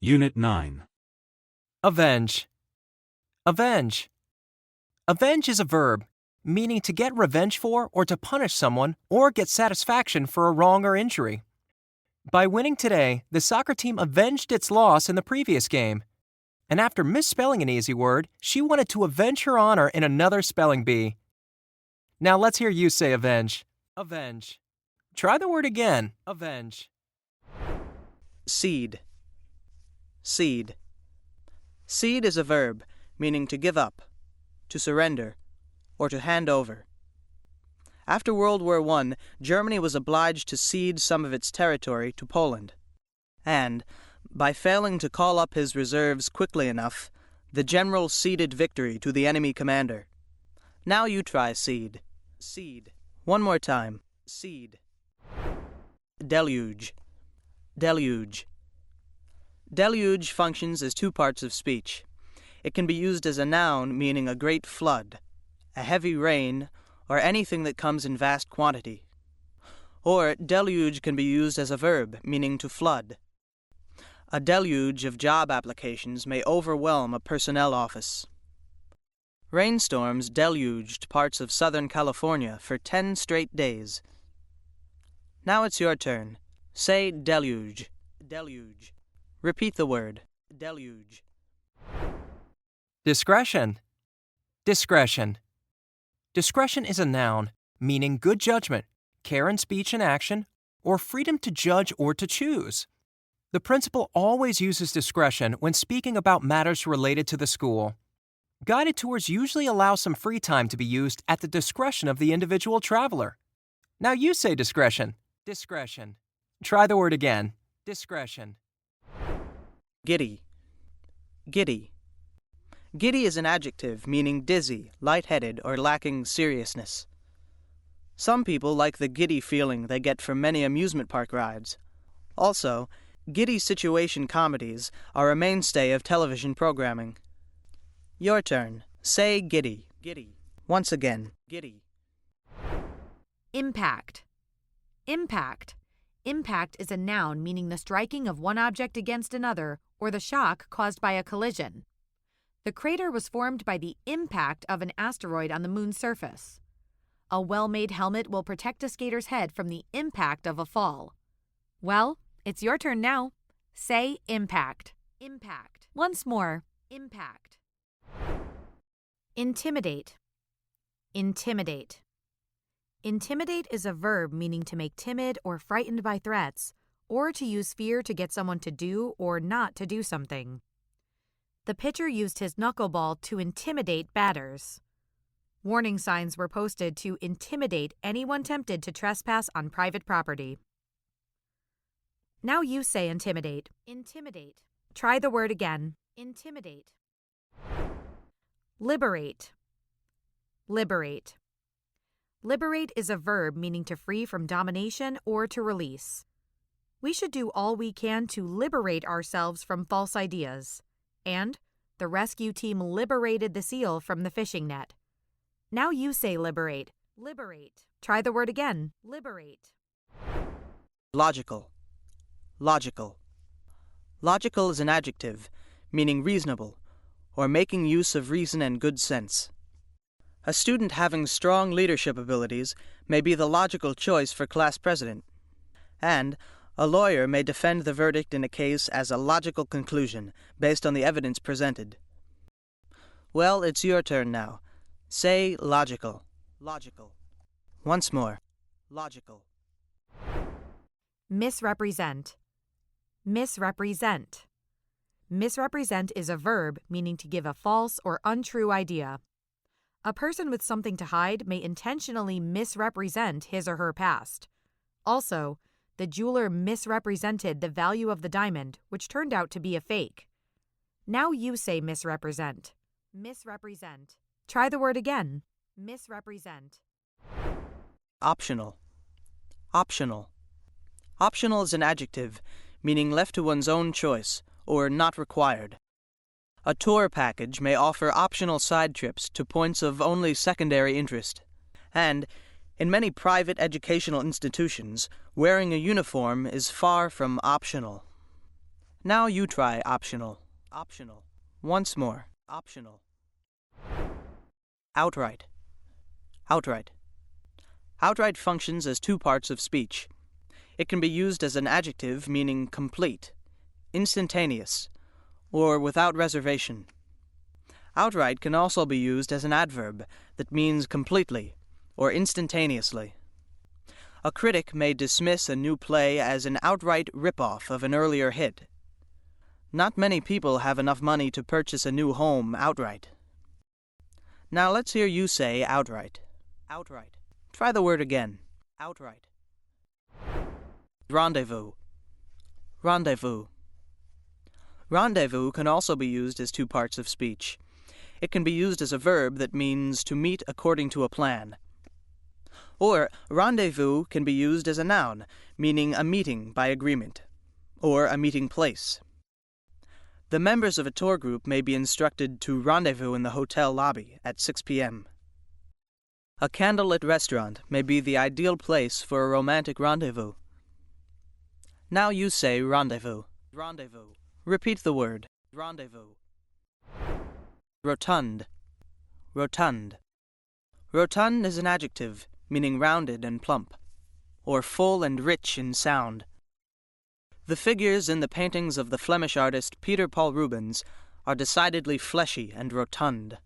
Unit 9. Avenge. Avenge. Avenge is a verb, meaning to get revenge for or to punish someone or get satisfaction for a wrong or injury. By winning today, the soccer team avenged its loss in the previous game. And after misspelling an easy word, she wanted to avenge her honor in another spelling bee. Now let's hear you say avenge. Avenge. Try the word again. Avenge. Cede. Cede. Cede is a verb, meaning to give up, to surrender, or to hand over. After World War I, Germany was obliged to cede some of its territory to Poland. And, by failing to call up his reserves quickly enough, the general ceded victory to the enemy commander. Now you try cede. Cede. One more time. Cede. Deluge. Deluge. Deluge functions as two parts of speech. It can be used as a noun meaning a great flood, a heavy rain, or anything that comes in vast quantity. Or deluge can be used as a verb meaning to flood. A deluge of job applications may overwhelm a personnel office. Rainstorms deluged parts of Southern California for 10 straight days. Now it's your turn. Say deluge. Deluge. Repeat the word. Deluge. Discretion. Discretion. Discretion is a noun, meaning good judgment, care in speech and action, or freedom to judge or to choose. The principal always uses discretion when speaking about matters related to the school. Guided tours usually allow some free time to be used at the discretion of the individual traveler. Now you say discretion. Discretion. Try the word again. Discretion. Giddy. Giddy. Giddy is an adjective meaning dizzy, lightheaded, or lacking seriousness. Some people like the giddy feeling they get from many amusement park rides. Also, giddy situation comedies are a mainstay of television programming. Your turn. Say giddy. Giddy. Once again. Giddy. Impact. Impact. Impact is a noun meaning the striking of one object against another or the shock caused by a collision. The crater was formed by the impact of an asteroid on the moon's surface. A well-made helmet will protect a skater's head from the impact of a fall. Well, it's your turn now. Say impact. Impact. Once more. Impact. Intimidate. Intimidate. Intimidate is a verb meaning to make timid or frightened by threats, or to use fear to get someone to do or not to do something. The pitcher used his knuckleball to intimidate batters. Warning signs were posted to intimidate anyone tempted to trespass on private property. Now you say intimidate. Intimidate. Try the word again. Intimidate. Liberate. Liberate. Liberate is a verb meaning to free from domination or to release. We should do all we can to liberate ourselves from false ideas. And the rescue team liberated the seal from the fishing net. Now you say liberate. Liberate. Try the word again. Liberate. Logical. Logical. Logical is an adjective, meaning reasonable, or making use of reason and good sense. A student having strong leadership abilities may be the logical choice for class president. And a lawyer may defend the verdict in a case as a logical conclusion based on the evidence presented. Well, it's your turn now. Say logical. Logical. Once more. Logical. Misrepresent. Misrepresent. Misrepresent is a verb meaning to give a false or untrue idea. A person with something to hide may intentionally misrepresent his or her past. Also, the jeweler misrepresented the value of the diamond, which turned out to be a fake. Now you say misrepresent. Misrepresent. Try the word again. Misrepresent. Optional. Optional. Optional is an adjective, meaning left to one's own choice, or not required. A tour package may offer optional side trips to points of only secondary interest. And, in many private educational institutions, wearing a uniform is far from optional. Now you try optional. Optional. Once more. Optional. Outright. Outright. Outright functions as two parts of speech. It can be used as an adjective meaning complete, instantaneous, or without reservation. Outright can also be used as an adverb that means completely or instantaneously. A critic may dismiss a new play as an outright rip-off of an earlier hit. Not many people have enough money to purchase a new home outright. Now let's hear you say outright. Outright. Try the word again. Outright. Rendezvous. Rendezvous. Rendezvous can also be used as two parts of speech. It can be used as a verb that means to meet according to a plan. Or rendezvous can be used as a noun, meaning a meeting by agreement, or a meeting place. The members of a tour group may be instructed to rendezvous in the hotel lobby at 6 p.m. A candlelit restaurant may be the ideal place for a romantic rendezvous. Now you say rendezvous. Rendezvous. Repeat the word. Rendezvous. Rotund. Rotund. Rotund is an adjective, meaning rounded and plump, or full and rich in sound. The figures in the paintings of the Flemish artist Peter Paul Rubens are decidedly fleshy and rotund,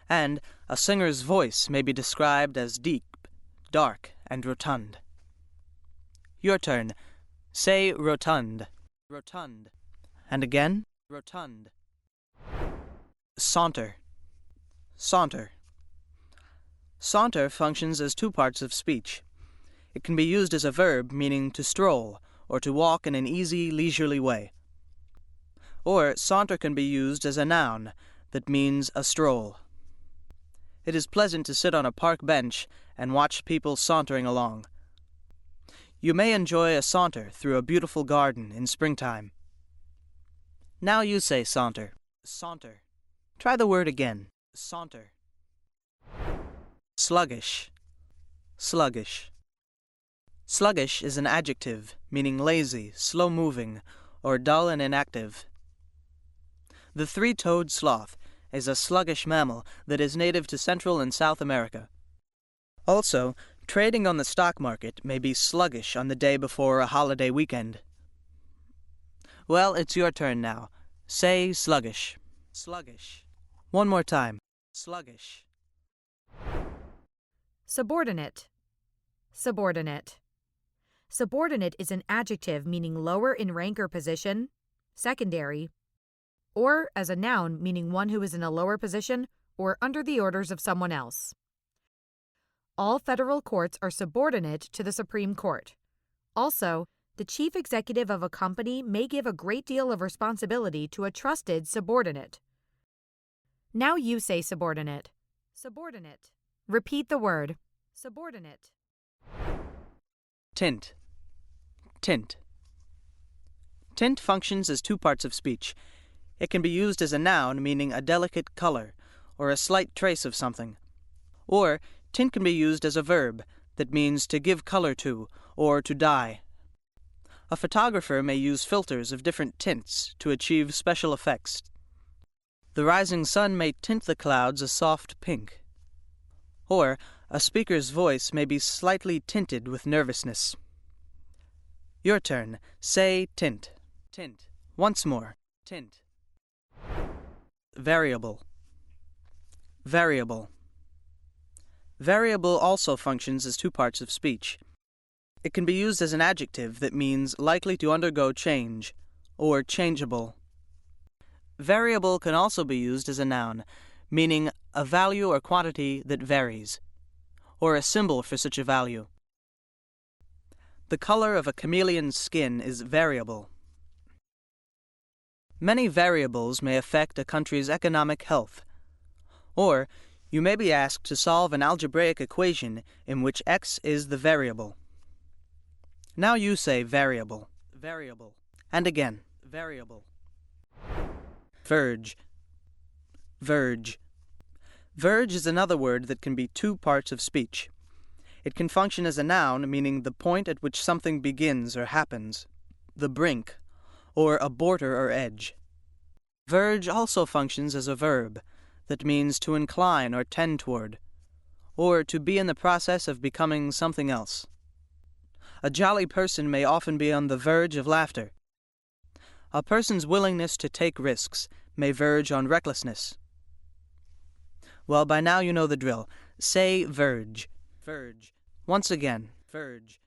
and a singer's voice may be described as deep, dark, and rotund. Your turn. Say rotund. Rotund. And again, rotund. Saunter. Saunter. Saunter functions as two parts of speech. It can be used as a verb meaning to stroll or to walk in an easy, leisurely way. Or saunter can be used as a noun that means a stroll. It is pleasant to sit on a park bench and watch people sauntering along. You may enjoy a saunter through a beautiful garden in springtime. Now you say saunter. Saunter. Try the word again. Saunter. Sluggish. Sluggish. Sluggish is an adjective meaning lazy, slow-moving, or dull and inactive. The three-toed sloth is a sluggish mammal that is native to Central and South America. Also, trading on the stock market may be sluggish on the day before a holiday weekend. Well, it's your turn now. Say sluggish. Sluggish. One more time. Sluggish. Subordinate. Subordinate. Subordinate is an adjective meaning lower in rank or position, secondary, or as a noun meaning one who is in a lower position or under the orders of someone else. All federal courts are subordinate to the Supreme Court. Also, the chief executive of a company may give a great deal of responsibility to a trusted subordinate. Now you say subordinate. Subordinate. Repeat the word. Subordinate. Tint. Tint. Tint functions as two parts of speech. It can be used as a noun meaning a delicate color or a slight trace of something. Or tint can be used as a verb that means to give color to or to dye. A photographer may use filters of different tints to achieve special effects. The rising sun may tint the clouds a soft pink. Or a speaker's voice may be slightly tinted with nervousness. Your turn. Say tint. Tint. Once more. Tint. Variable. Variable. Variable also functions as two parts of speech. It can be used as an adjective that means likely to undergo change, or changeable. Variable can also be used as a noun, meaning a value or quantity that varies, or a symbol for such a value. The color of a chameleon's skin is variable. Many variables may affect a country's economic health. Or, you may be asked to solve an algebraic equation in which x is the variable. Now you say variable. Variable. And again, variable. Verge. Verge. Verge is another word that can be two parts of speech. It can function as a noun, meaning the point at which something begins or happens, the brink, or a border or edge. Verge also functions as a verb that means to incline or tend toward, or to be in the process of becoming something else. A jolly person may often be on the verge of laughter. A person's willingness to take risks may verge on recklessness. Well, by now you know the drill. Say verge. Verge. Once again, verge.